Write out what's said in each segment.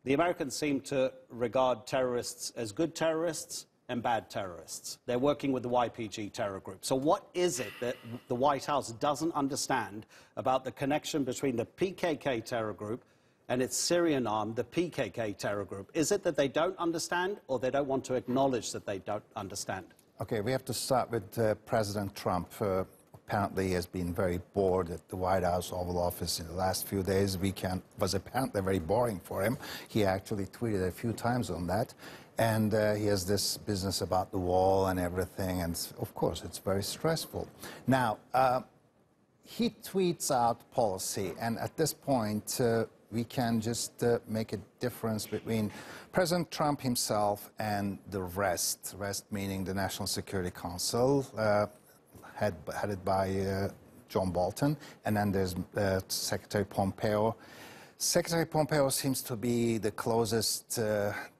The Americans seem to regard terrorists as good terrorists and bad terrorists. They're working with the YPG terror group. So what is it that the White House doesn't understand about the connection between the PKK terror group and its Syrian arm, the PKK terror group? Is it that they don't understand, or they don't want to acknowledge that they don't understand? Okay, we have to start with President Trump. Apparently he has been very bored at the White House Oval Office in the last few days. Weekend was apparently very boring for him. He actually tweeted a few times on that. And he has this business about the wall and everything. And of course, it's very stressful. Now, he tweets out policy. And at this point, we can just make a difference between President Trump himself and the rest meaning the National Security Council, headed by John Bolton, and then there's Secretary Pompeo. Secretary Pompeo seems to be the closest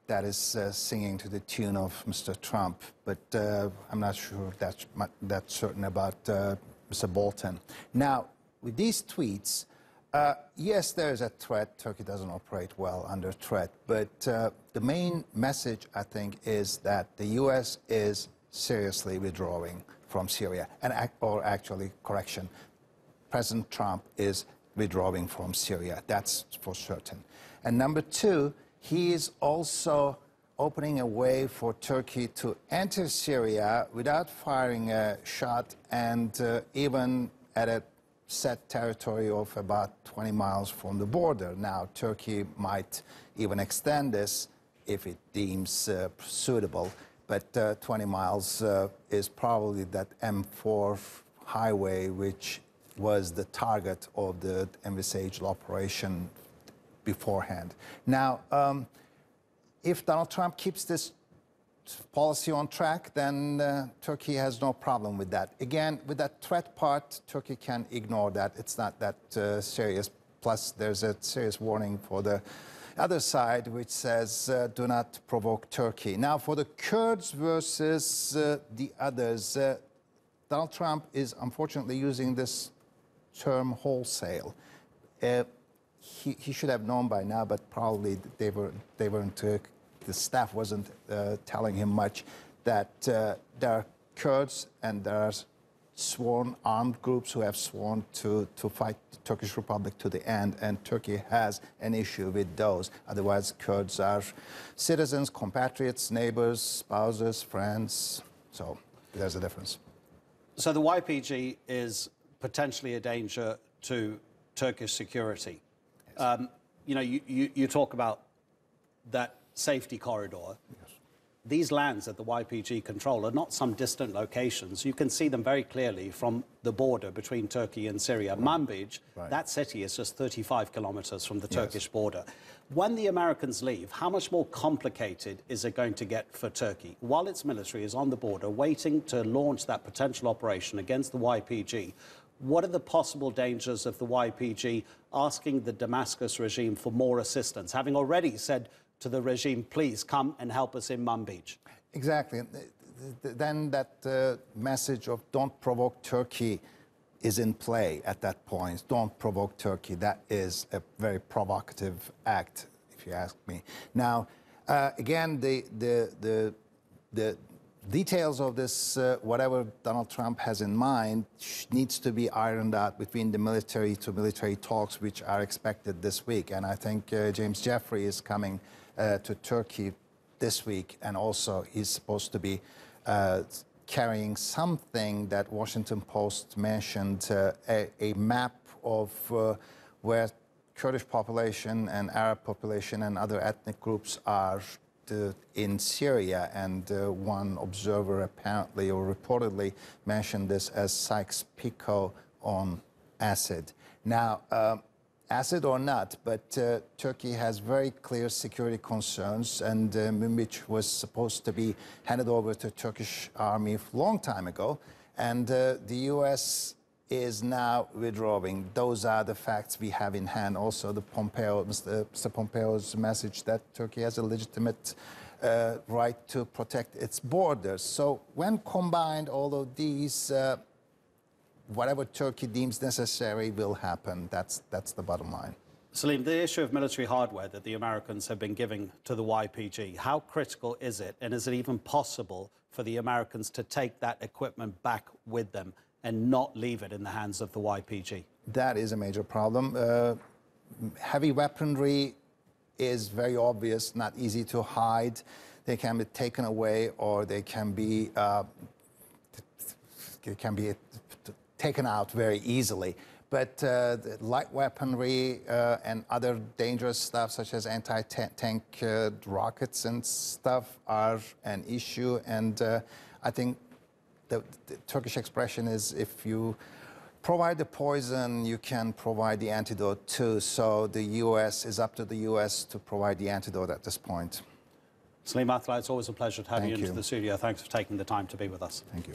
that is singing to the tune of Mr. Trump, but I'm not sure that's certain about Mr. Bolton. Now, with these tweets, yes, there is a threat. Turkey doesn't operate well under threat, but the main message, I think, is that the U.S. is seriously withdrawing from Syria, or actually, correction, President Trump is withdrawing from Syria. That's for certain. And number two, he is also opening a way for Turkey to enter Syria without firing a shot, and even at a set territory of about 20 miles from the border. Now, Turkey might even extend this if it deems suitable. But 20 miles is probably that M4 highway, which was the target of the envisaged operation beforehand. Now, if Donald Trump keeps this policy on track, then Turkey has no problem with that. Again, with that threat part, Turkey can ignore that. It's not that serious. Plus, there's a serious warning for the other side, which says do not provoke Turkey. Now, for the Kurds versus the others, Donald Trump is unfortunately using this term wholesale. He should have known by now, but probably they weren't. The staff wasn't telling him much that there are Kurds and there are sworn armed groups who have sworn to fight the Turkish Republic to the end, and Turkey has an issue with those. Otherwise, Kurds are citizens, compatriots, neighbors, spouses, friends. So there's a difference. So the YPG is potentially a danger to Turkish security. Yes. You know, you talk about that safety corridor. Yes. These lands that the YPG control are not some distant locations. You can see them very clearly from the border between Turkey and Syria. Right. Manbij, right. That city is just 35 kilometers from the Turkish border. When the Americans leave, how much more complicated is it going to get for Turkey? While its military is on the border waiting to launch that potential operation against the YPG, what are the possible dangers of the YPG asking the Damascus regime for more assistance, having already said to the regime, please come and help us in Manbij? Exactly. Then that message of don't provoke Turkey is in play at that point. Don't provoke Turkey. That is a very provocative act, if you ask me. Now, again, the details of this, whatever Donald Trump has in mind, needs to be ironed out between the military to military talks, which are expected this week. And I think James Jeffrey is coming to Turkey this week, and also he's supposed to be carrying something that Washington Post mentioned, a map of where Kurdish population and Arab population and other ethnic groups are in Syria, and one observer apparently or reportedly mentioned this as Sykes-Picot on acid. Now, acid or not, but Turkey has very clear security concerns, and Manbij was supposed to be handed over to Turkish army a long time ago, and the U.S. is now withdrawing. Those are the facts we have in hand. Also, Mr. Pompeo's message that Turkey has a legitimate right to protect its borders. So when combined, all of these, whatever Turkey deems necessary will happen. That's the bottom line. Salim, the issue of military hardware that the Americans have been giving to the YPG, how critical is it, and is it even possible for the Americans to take that equipment back with them and not leave it in the hands of the YPG? That is a major problem. Heavy weaponry is very obvious, not easy to hide. They can be taken away, or they can be taken out very easily. But the light weaponry and other dangerous stuff, such as anti-tank rockets and stuff, are an issue. And I think the Turkish expression is, if you provide the poison, you can provide the antidote too. So the U.S. is up to the U.S. to provide the antidote at this point. Salim Atla, it's always a pleasure to have you into you. the studio. Thanks for taking the time to be with us. Thank you.